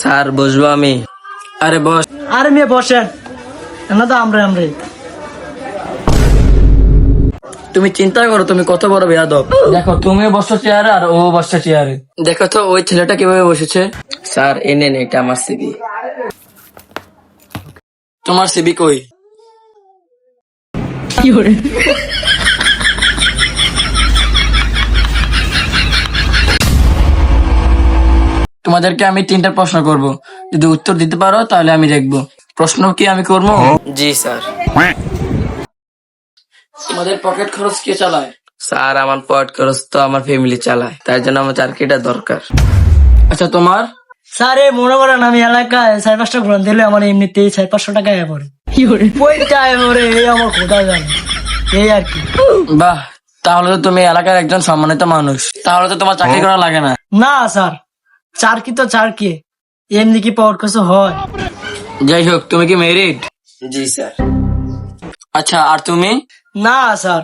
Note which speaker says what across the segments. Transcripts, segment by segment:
Speaker 1: Sir বসবো আমি? আরে বস।
Speaker 2: আরে মেয়ে বসেন না তো আমরা
Speaker 1: তুমি চিন্তা করো, তুমি কত বড় বেয়াদব। দেখো তুমি বসছো চেয়ারে আর ও বসছে চেয়ারে। দেখো তো ওই ছেলেটা কিভাবে বসেছে। স্যার এ নেন, এটা আমার সিবি। তোমার সিবি কই? তোমাদেরকে আমি 3টা প্রশ্ন করব, যদি উত্তর দিতে পারো তাহলে আমি দেখবো। প্রশ্ন কি আমি করবো? জি স্যার। তোমাদের পকেট খরচ কে চালায়? স্যার আমার পকেট খরচ তো আমার ফ্যামিলি চালায়, তাই জন্য আমার চাকরিটা দরকার। আচ্ছা তোমার?
Speaker 2: স্যার এই মনে করেন আমি এলাকায় 4-5টা গ্রহণ দিলে আমার এমনিতেই 400-500 টাকা পড়ে ওইটাই পরে এই আমার কোথায় জানি এই আর কি।
Speaker 1: বাহ, তাহলে তো তুমি এলাকার একজন সম্মানিত মানুষ, তাহলে তো তোমার চাকরি করা লাগে না।
Speaker 2: না স্যার, চারকি তো চারকি, এমনি কি পাওয়ার কিছু হয়?
Speaker 1: যাই হোক, তুমি কি মেরিড? জি স্যার। আচ্ছা আর তুমি?
Speaker 2: না স্যার,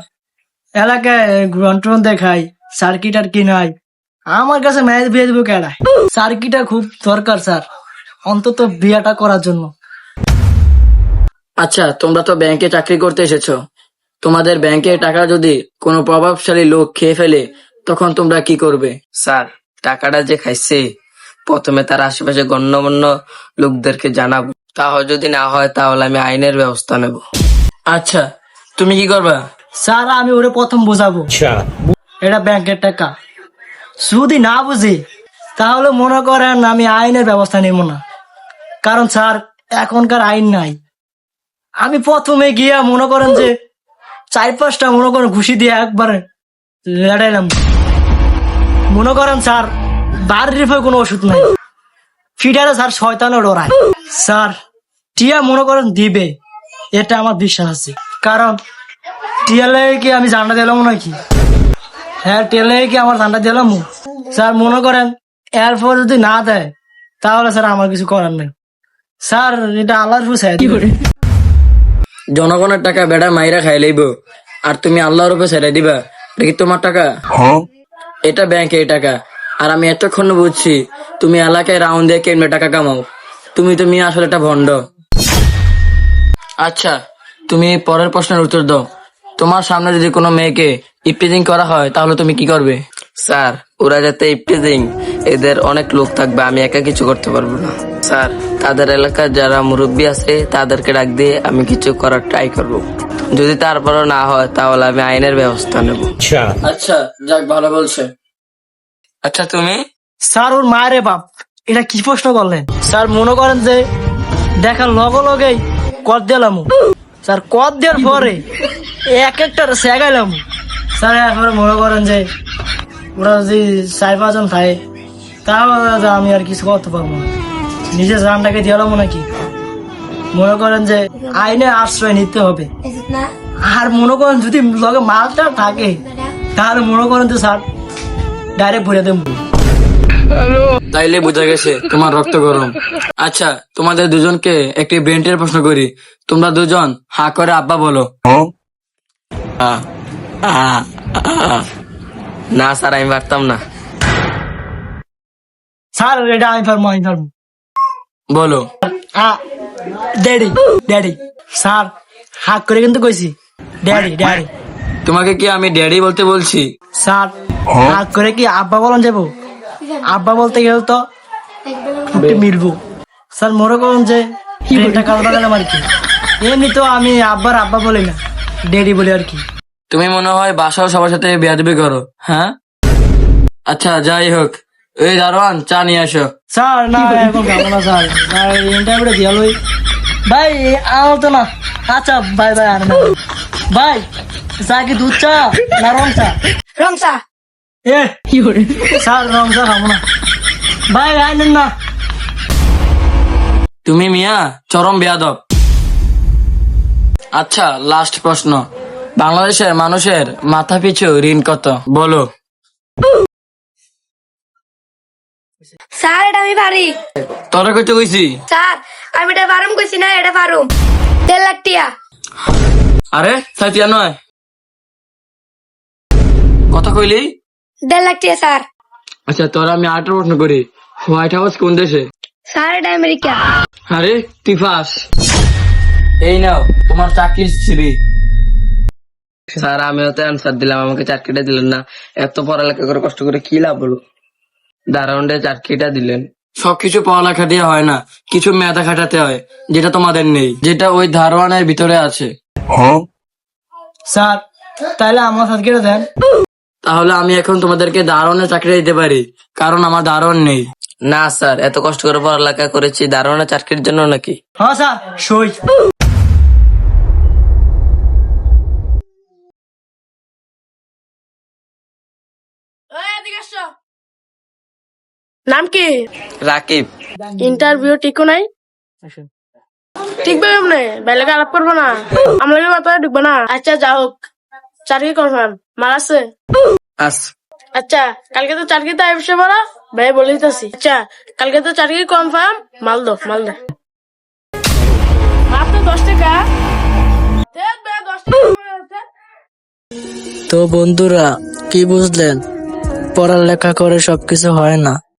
Speaker 2: এলাকায় গ্রন্থন দেখাই, সার্কিট আর কি নাই। আমার কাছে ম্যাচ ফেসবুক এড়ায়, সার্কিটটা খুব দরকার স্যার, অন্তত বিয়েটা করার জন্য।
Speaker 1: আচ্ছা তোমরা তো ব্যাংকে চাকরি করতে এসেছো, তোমাদের ব্যাংকের টাকা যদি কোনো প্রভাবশালী লোক খেয়ে ফেলে তখন তোমরা কি করবে? স্যার টাকাটা যে খাইছে প্রথমে তার আশেপাশে গণ্যমান্য লোকদেরকে জানাবো, তাহলে যদি না হয় তাহলে আমি আইনের ব্যবস্থা নেব। আচ্ছা তুমি কি করবা?
Speaker 2: স্যার আমি ওরে প্রথম বোঝাবো এটা ব্যাংকের টাকা, যদি না বুঝি তাহলে মনে করেন আমি আইনের ব্যবস্থা নেব না, কারণ স্যার এখনকার আইন নাই। আমি প্রথমে গিয়া মনে করেন যে 4-5টা মনে করেন ঘুষি দিয়ে একবারে লেড়াইলাম। মনে করেন স্যার বাড়ির কোনো ওষুধ নাই, ফিডারে স্যার শয়তানে ডরায়। স্যার টিয়া মনে করেন দিবে, এটা আমার বিশ্বাস আছে, কারণ টিয়া লেগে কি আমি জানটা দিলাম নাকি? হ্যাঁ টিয়া লেগে কি আমার জানটা দিলাম? স্যার মনে করেন এরপর যদি না দেয় তাহলে স্যার আমার কিছু করার নেই। স্যার এটা আল্লাহর ফুসায়
Speaker 1: জনগণের টাকা বেড়া মাইরা খাই লইব আর তুমি আল্লাহর উপরে ছেড়ে দিবা? এটা কি তোমার টাকা? এটা ব্যাংকের টাকা। আর আমি এতক্ষণ বুঝছি তুমি এলাকায় রাউন্ড দিয়ে কেমনে টাকা কামাও। তুমি আসলে একটা ভন্ড। আচ্ছা তুমি পরের প্রশ্নের উত্তর দাও। তোমার সামনে যদি কোনো মেয়েকে ইপটিজিং করা হয় তাহলে তুমি কি করবে? স্যার ওরা যাতে ইপটিজিং, এদের অনেক লোক থাকবে, আমি একা কিছু করতে পারবো না। স্যার তাদের এলাকার যারা মুরব্বী আছে তাদেরকে ডাক দিয়ে আমি কিছু করার ট্রাই করব, যদি তারপরও না হয় তাহলে আমি আইনের ব্যবস্থা নেব। আচ্ছা যাক, ভালো বলছে। আচ্ছা তুমি?
Speaker 2: স্যার ওর মায়ের বাপ, এটা কি প্রশ্ন করলেন? স্যার মনে করেন যে দেখার লগে লগেই কদ দিলাম, স্যার কদ দেওয়ার পরে এক একটা সেগাইলাম। স্যার এরপরে মনে করেন যে ওরা যদি 4-5 জন থাকে তাহলে আমি আর কিছু করতে পারবো না, নিজের জানটাকে দিলাম নাকি। মনে করেন যে আইনে আশ্রয় নিতে হবে। আর মনে করেন যদি লগে মালটা থাকে তাহলে মনে করেন যে স্যার ডাইরেক্ট ভরে দেবো।
Speaker 1: তাইলে বোঝা গেছে তোমার রক্ত গরম। আচ্ছা তোমাদের দুজনকে একটি ব্রেন্টের প্রশ্ন করি, তোমরা দুজন হা করে আব্বা বলো। না স্যার আমি পারতাম না।
Speaker 2: স্যার এটা আমি পারবো
Speaker 1: বলো।
Speaker 2: Daddy daddy. স্যার হাক করে কিন্তু কইছি ড্যাডি ড্যাডি।
Speaker 1: তোমাকে কি আমি ড্যাডি বলতে বলছি?
Speaker 2: স্যার হাক করে কি আব্বা বলন যাবো? আব্বা বলতে গেলে তো একটু মিলবো। স্যার মনে করুন যে ব্রেনটা কালবা গেলাম আর কি, এমনি তো আমি আব্বার আব্বা বলি না, ড্যাডি বলি আর কি।
Speaker 1: তুমি মনে হয় বাসাও সবার সাথে বেয়াদবি করো। হ্যাঁ আচ্ছা যাই হোক, এই দারোয়ান চা নিয়ে আসো।
Speaker 2: স্যার না এখন খাবো না স্যার, ইন্টারভিউটা দিয়ে লই ভাই, আমার তো না। আচ্ছা ভাই ভাই আর না ভাই, চা কি দুধ চা না রং চা?
Speaker 3: রং চা।
Speaker 2: এ স্যার রং চা খাবো না ভাই, আইনেন না।
Speaker 1: তুমি মিয়া চরম বেয়াদব। আচ্ছা লাস্ট প্রশ্ন, বাংলাদেশের মানুষের মাথা পিছু ঋণ কত বলো?
Speaker 3: স্যার এটা আমি পারি।
Speaker 1: তোরা কইতে কইছি?
Speaker 3: স্যার আমি এটা পারুম কইছি না, এটা পারুম। 1.5 লাখ টিয়া।
Speaker 1: আরে সাইতিয়া নয়, কথা কইলি?
Speaker 3: 1.5 লাখ টিয়া স্যার।
Speaker 1: আচ্ছা তোরা আমি আরেকটা প্রশ্ন করি, হোয়াইট হাউস কোন দেশে?
Speaker 3: স্যার এটা আমেরিকা।
Speaker 1: আরে তুই পাস। এই নাও তোমার চাকরির সিভি। স্যার আমিও তো অ্যান্সার দিলাম, আমাকে চাকরিটা দিলেন না। এত পড়ালেখা করে কষ্ট করে কি লাভ হলো? দারোয়ানরে চাকরিটা দিলেন। সবকিছু পড়ালেখা দিয়ে হয় না, কিছু মেধা খাটাতে হয়, যেটা তোমাদের নেই, যেটা ওই দারোয়ানের ভিতরে আছে।
Speaker 2: স্যার তাহলে আমার সার্টিফিকেট দেন।
Speaker 1: তাহলে আমি এখন তোমাদেরকে দারোয়ানের চাকরি দিতে পারি, কারণ আমার দারোয়ান নেই। না স্যার, এত কষ্ট করে পড়ালেখা করেছি দারোয়ানের চাকরির জন্য নাকি?
Speaker 2: হ্যাঁ স্যার সই।
Speaker 4: নাম কি?
Speaker 1: রাকিব।
Speaker 4: ইন্টারভিউ ঠিক নাই? ঠিক ভাবে এমনি বেলেগে আলাপ করবো না, আমাকে কথা ঢুকবো না। আচ্ছা যা হোক, চাকরি কনফার্ম, মাল আছে?
Speaker 1: আস
Speaker 4: আচ্ছা কালকে তো চাকরিতে আইসে বলা, ভাই বলে দিতেছি। আচ্ছা কালকে তো চাকরি কনফার্ম, মাল দো মাল দে। মাত্র 10 টাকা। দে বে, 10 টাকা করে আছে।
Speaker 2: তো বন্ধুরা কি বুঝলেন, পড়ালেখা করে সবকিছু হয় না।